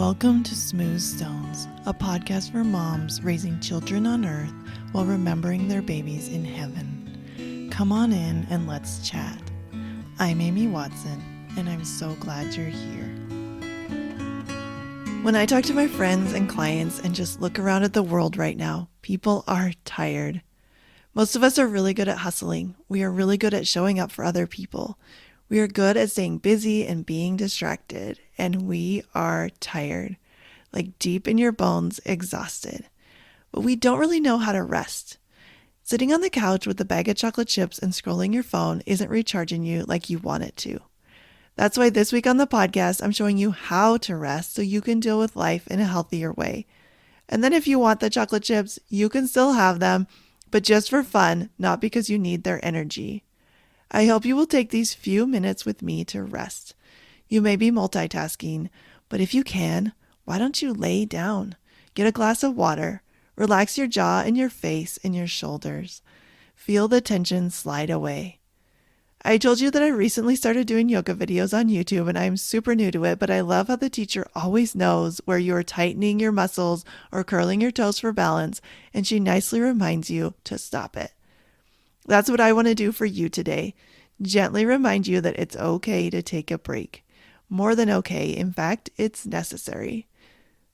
Welcome to Smooth Stones, a podcast for moms raising children on earth while remembering their babies in heaven. Come on in and let's chat. I'm Amy Watson, and I'm so glad you're here. When I talk to my friends and clients and just look around at the world right now, people are tired. Most of us are really good at hustling. We are really good at showing up for other people. We are good at staying busy and being distracted, and we are tired, like deep in your bones, exhausted. But we don't really know how to rest. Sitting on the couch with a bag of chocolate chips and scrolling your phone isn't recharging you like you want it to. That's why this week on the podcast, I'm showing you how to rest so you can deal with life in a healthier way. And then if you want the chocolate chips, you can still have them, but just for fun, not because you need their energy. I hope you will take these few minutes with me to rest. You may be multitasking, but if you can, why don't you lay down? Get a glass of water, relax your jaw and your face and your shoulders. Feel the tension slide away. I told you that I recently started doing yoga videos on YouTube and I'm super new to it, but I love how the teacher always knows where you're tightening your muscles or curling your toes for balance, and she nicely reminds you to stop it. That's what I want to do for you today. Gently remind you that it's okay to take a break. More than okay. In fact, it's necessary.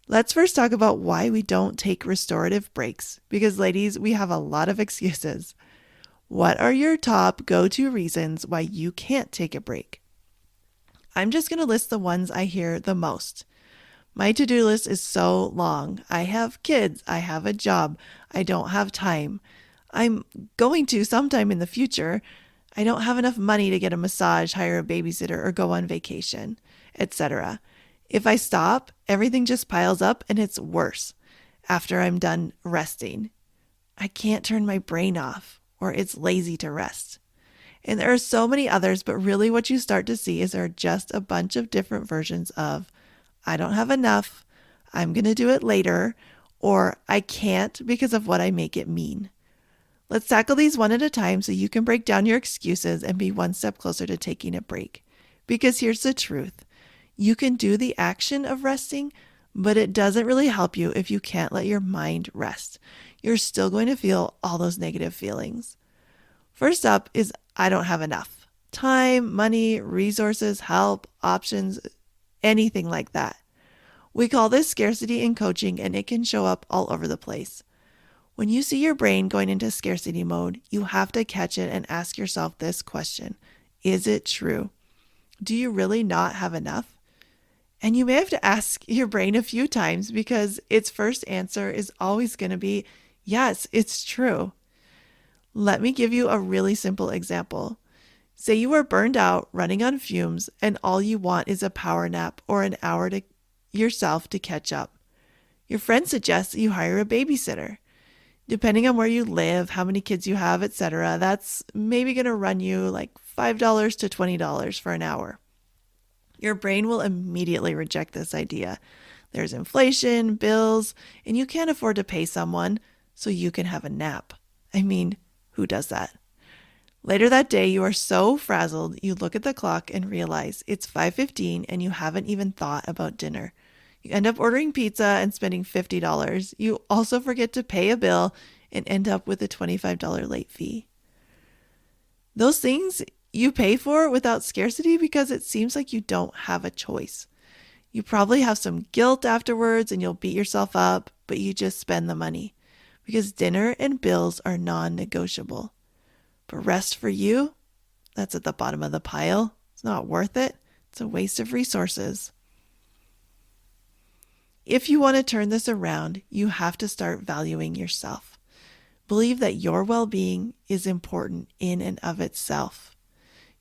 Let's first talk about why we don't take restorative breaks, because ladies, we have a lot of excuses. What are your top go-to reasons why you can't take a break? I'm just going to list the ones I hear the most. My to-do list is so long. I have kids. I have a job. I don't have time. I'm going to sometime in the future. I don't have enough money to get a massage, hire a babysitter, or go on vacation, etc. If I stop, everything just piles up and it's worse after I'm done resting. I can't turn my brain off, or it's lazy to rest. And there are so many others, but really what you start to see is there are just a bunch of different versions of I don't have enough, I'm going to do it later, or I can't because of what I make it mean. Let's tackle these one at a time so you can break down your excuses and be one step closer to taking a break. Because here's the truth. You can do the action of resting, but it doesn't really help you if you can't let your mind rest. You're still going to feel all those negative feelings. First up is I don't have enough. Time, money, resources, help, options, anything like that. We call this scarcity in coaching, and it can show up all over the place. When you see your brain going into scarcity mode, you have to catch it and ask yourself this question. Is it true? Do you really not have enough? And you may have to ask your brain a few times because its first answer is always going to be, yes, it's true. Let me give you a really simple example. Say you are burned out, running on fumes, and all you want is a power nap or an hour to yourself to catch up. Your friend suggests that you hire a babysitter. Depending on where you live, how many kids you have, etc., that's maybe going to run you like $5 to $20 for an hour. Your brain will immediately reject this idea. There's inflation, bills, and you can't afford to pay someone so you can have a nap. I mean, who does that? Later that day, you are so frazzled, you look at the clock and realize it's 5:15 and you haven't even thought about dinner. You end up ordering pizza and spending $50. You also forget to pay a bill and end up with a $25 late fee. Those things you pay for without scarcity because it seems like you don't have a choice. You probably have some guilt afterwards and you'll beat yourself up, but you just spend the money because dinner and bills are non-negotiable. But rest for you, that's at the bottom of the pile. It's not worth it. It's a waste of resources. If you want to turn this around, you have to start valuing yourself. Believe that your well-being is important in and of itself.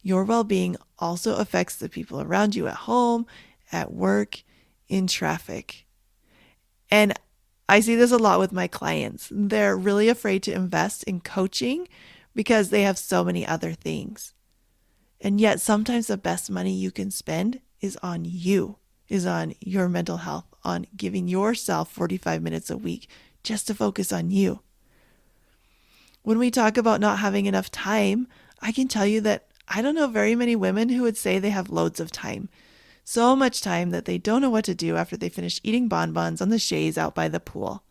Your well-being also affects the people around you at home, at work, in traffic. And I see this a lot with my clients. They're really afraid to invest in coaching because they have so many other things. And yet sometimes the best money you can spend is on you, is on your mental health, on giving yourself 45 minutes a week just to focus on you. When we talk about not having enough time, I can tell you that I don't know very many women who would say they have loads of time. So much time that they don't know what to do after they finish eating bonbons on the chaise out by the pool.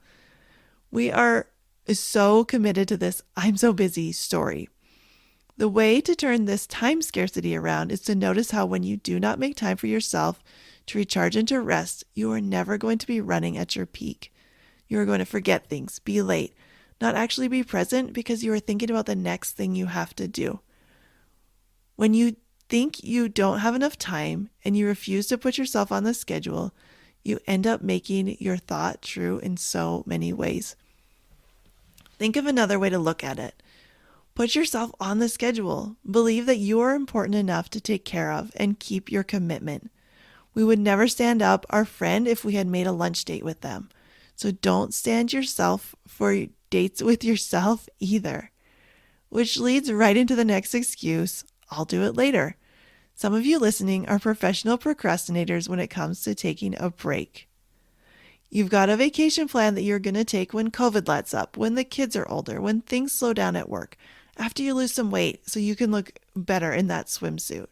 We are so committed to this "I'm so busy" story. The way to turn this time scarcity around is to notice how when you do not make time for yourself to recharge and to rest, you are never going to be running at your peak. You are going to forget things, be late, not actually be present because you are thinking about the next thing you have to do. When you think you don't have enough time and you refuse to put yourself on the schedule, you end up making your thought true in so many ways. Think of another way to look at it. Put yourself on the schedule. Believe that you are important enough to take care of and keep your commitment. We would never stand up our friend if we had made a lunch date with them. So don't stand yourself for dates with yourself either. Which leads right into the next excuse, "I'll do it later." Some of you listening are professional procrastinators when it comes to taking a break. You've got a vacation plan that you're going to take when COVID lets up, when the kids are older, when things slow down at work, after you lose some weight so you can look better in that swimsuit.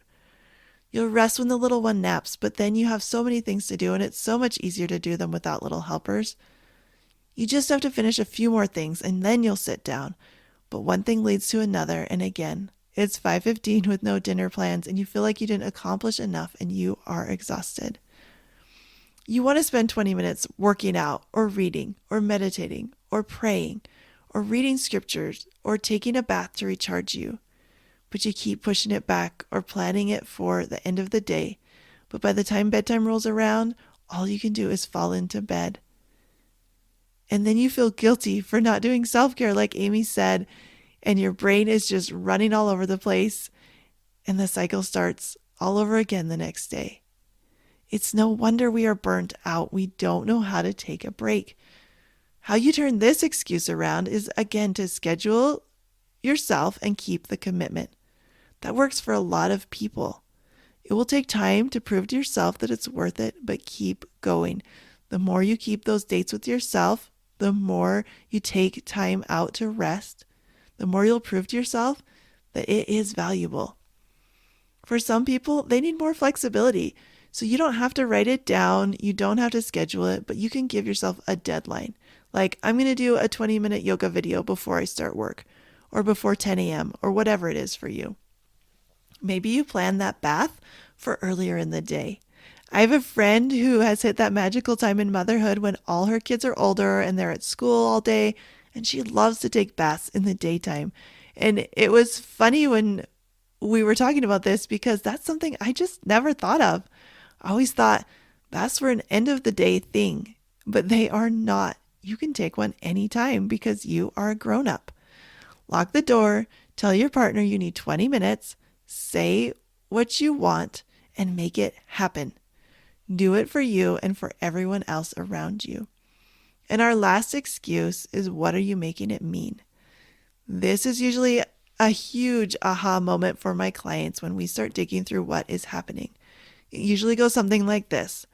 You'll rest when the little one naps, but then you have so many things to do and it's so much easier to do them without little helpers. You just have to finish a few more things and then you'll sit down. But one thing leads to another, and again, it's 5:15 with no dinner plans and you feel like you didn't accomplish enough and you are exhausted. You want to spend 20 minutes working out or reading or meditating or praying or reading scriptures or taking a bath to recharge you. But you keep pushing it back or planning it for the end of the day. But by the time bedtime rolls around, all you can do is fall into bed. And then you feel guilty for not doing self-care like Amy said, and your brain is just running all over the place, and the cycle starts all over again the next day. It's no wonder we are burnt out. We don't know how to take a break. How you turn this excuse around is again to schedule yourself and keep the commitment. That works for a lot of people. It will take time to prove to yourself that it's worth it, but keep going. The more you keep those dates with yourself, the more you take time out to rest, the more you'll prove to yourself that it is valuable. For some people, they need more flexibility. So you don't have to write it down, you don't have to schedule it, but you can give yourself a deadline. Like, I'm going to do a 20-minute yoga video before I start work, or before 10 a.m., or whatever it is for you. Maybe you plan that bath for earlier in the day. I have a friend who has hit that magical time in motherhood when all her kids are older and they're at school all day, and she loves to take baths in the daytime. And it was funny when we were talking about this because that's something I just never thought of. I always thought baths were an end of the day thing, but they are not. You can take one anytime because you are a grown up. Lock the door, tell your partner you need 20 minutes, say what you want, and make it happen. Do it for you and for everyone else around you. And our last excuse is, what are you making it mean? This is usually a huge aha moment for my clients when we start digging through what is happening. It usually goes something like this.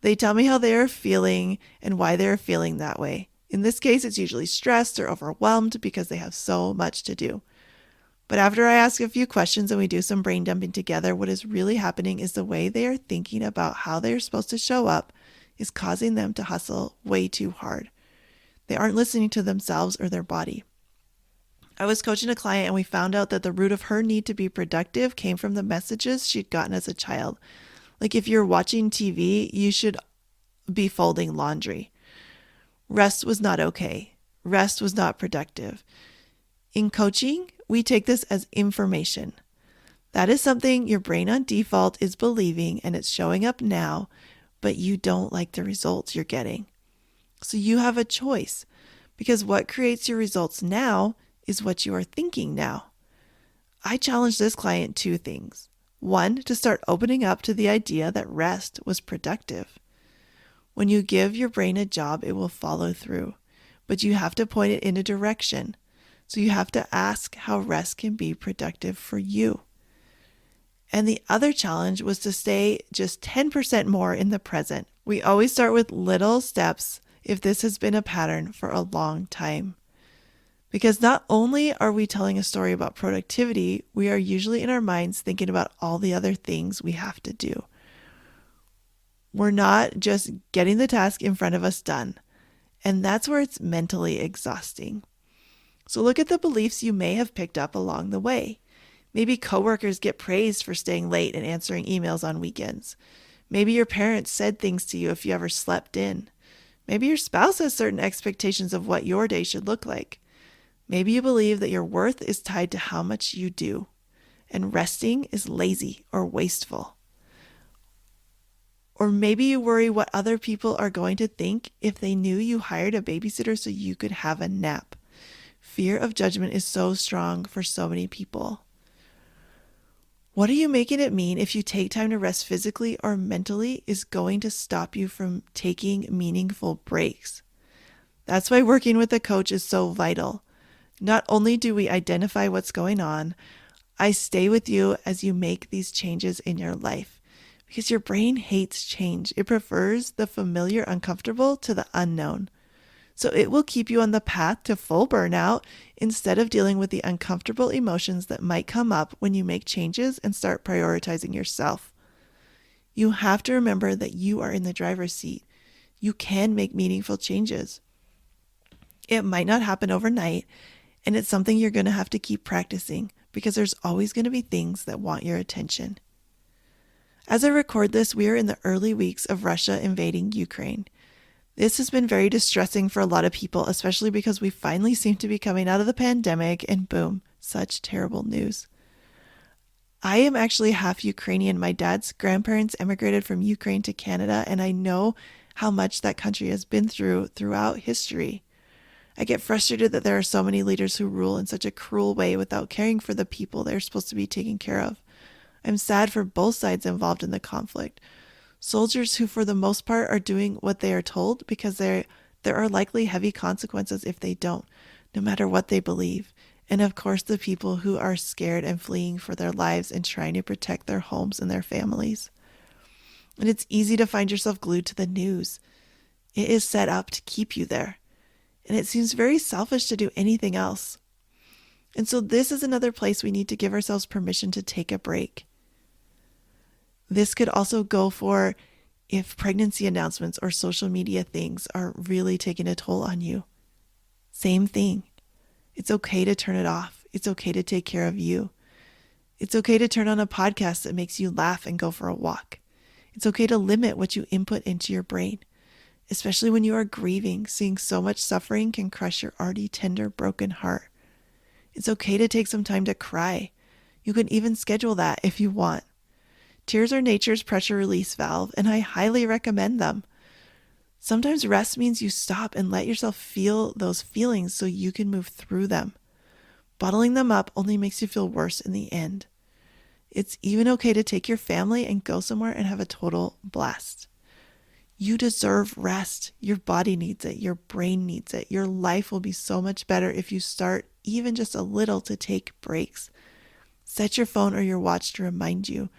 They tell me how they are feeling and why they are feeling that way. In this case, it's usually stressed or overwhelmed because they have so much to do. But after I ask a few questions and we do some brain dumping together, what is really happening is the way they are thinking about how they are supposed to show up is causing them to hustle way too hard. They aren't listening to themselves or their body. I was coaching a client and we found out that the root of her need to be productive came from the messages she'd gotten as a child. Like, if you're watching TV, you should be folding laundry. Rest was not okay. Rest was not productive. In coaching, we take this as information. That is something your brain on default is believing and it's showing up now, but you don't like the results you're getting. So you have a choice, because what creates your results now is what you are thinking now. I challenged this client 2 things. 1, to start opening up to the idea that rest was productive. When you give your brain a job, it will follow through, but you have to point it in a direction. So you have to ask how rest can be productive for you. And the other challenge was to stay just 10% more in the present. We always start with little steps if this has been a pattern for a long time. Because not only are we telling a story about productivity, we are usually in our minds thinking about all the other things we have to do. We're not just getting the task in front of us done. And that's where it's mentally exhausting. So look at the beliefs you may have picked up along the way. Maybe coworkers get praised for staying late and answering emails on weekends. Maybe your parents said things to you if you ever slept in. Maybe your spouse has certain expectations of what your day should look like. Maybe you believe that your worth is tied to how much you do, and resting is lazy or wasteful. Or maybe you worry what other people are going to think if they knew you hired a babysitter so you could have a nap. Fear of judgment is so strong for so many people. What are you making it mean if you take time to rest physically or mentally is going to stop you from taking meaningful breaks? That's why working with a coach is so vital. Not only do we identify what's going on, I stay with you as you make these changes in your life. Because your brain hates change. It prefers the familiar uncomfortable to the unknown. So it will keep you on the path to full burnout instead of dealing with the uncomfortable emotions that might come up when you make changes and start prioritizing yourself. You have to remember that you are in the driver's seat. You can make meaningful changes. It might not happen overnight, and it's something you're going to have to keep practicing because there's always going to be things that want your attention. As I record this, we are in the early weeks of Russia invading Ukraine. This has been very distressing for a lot of people, especially because we finally seem to be coming out of the pandemic and boom, such terrible news. I am actually half Ukrainian. My dad's grandparents emigrated from Ukraine to Canada, and I know how much that country has been throughout history. I get frustrated that there are so many leaders who rule in such a cruel way without caring for the people they're supposed to be taking care of. I'm sad for both sides involved in the conflict. Soldiers who, for the most part, are doing what they are told because there are likely heavy consequences if they don't, no matter what they believe. And of course, the people who are scared and fleeing for their lives and trying to protect their homes and their families. And it's easy to find yourself glued to the news. It is set up to keep you there. And it seems very selfish to do anything else. And so this is another place we need to give ourselves permission to take a break. This could also go for if pregnancy announcements or social media things are really taking a toll on you. Same thing. It's okay to turn it off. It's okay to take care of you. It's okay to turn on a podcast that makes you laugh and go for a walk. It's okay to limit what you input into your brain, especially when you are grieving. Seeing so much suffering can crush your already tender, broken heart. It's okay to take some time to cry. You can even schedule that if you want. Tears are nature's pressure release valve, and I highly recommend them. Sometimes rest means you stop and let yourself feel those feelings so you can move through them. Bottling them up only makes you feel worse in the end. It's even okay to take your family and go somewhere and have a total blast. You deserve rest. Your body needs it. Your brain needs it. Your life will be so much better if you start even just a little to take breaks. Set your phone or your watch to remind you.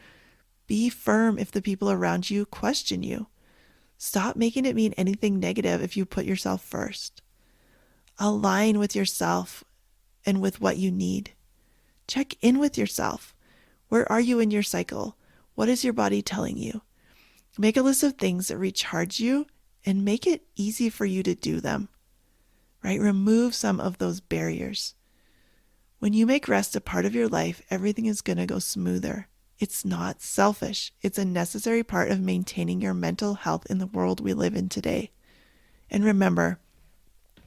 Be firm if the people around you question you. Stop making it mean anything negative if you put yourself first. Align with yourself and with what you need. Check in with yourself. Where are you in your cycle? What is your body telling you? Make a list of things that recharge you and make it easy for you to do them. Right? Remove some of those barriers. When you make rest a part of your life, everything is going to go smoother. It's not selfish. It's a necessary part of maintaining your mental health in the world we live in today. And remember,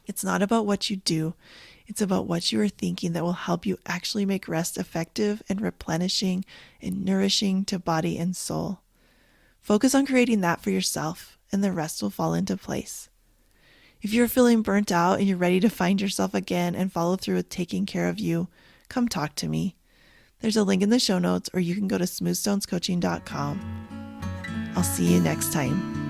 it's not about what you do. It's about what you are thinking that will help you actually make rest effective and replenishing and nourishing to body and soul. Focus on creating that for yourself, and the rest will fall into place. If you're feeling burnt out and you're ready to find yourself again and follow through with taking care of you, come talk to me. There's a link in the show notes, or you can go to smoothstonescoaching.com. I'll see you next time.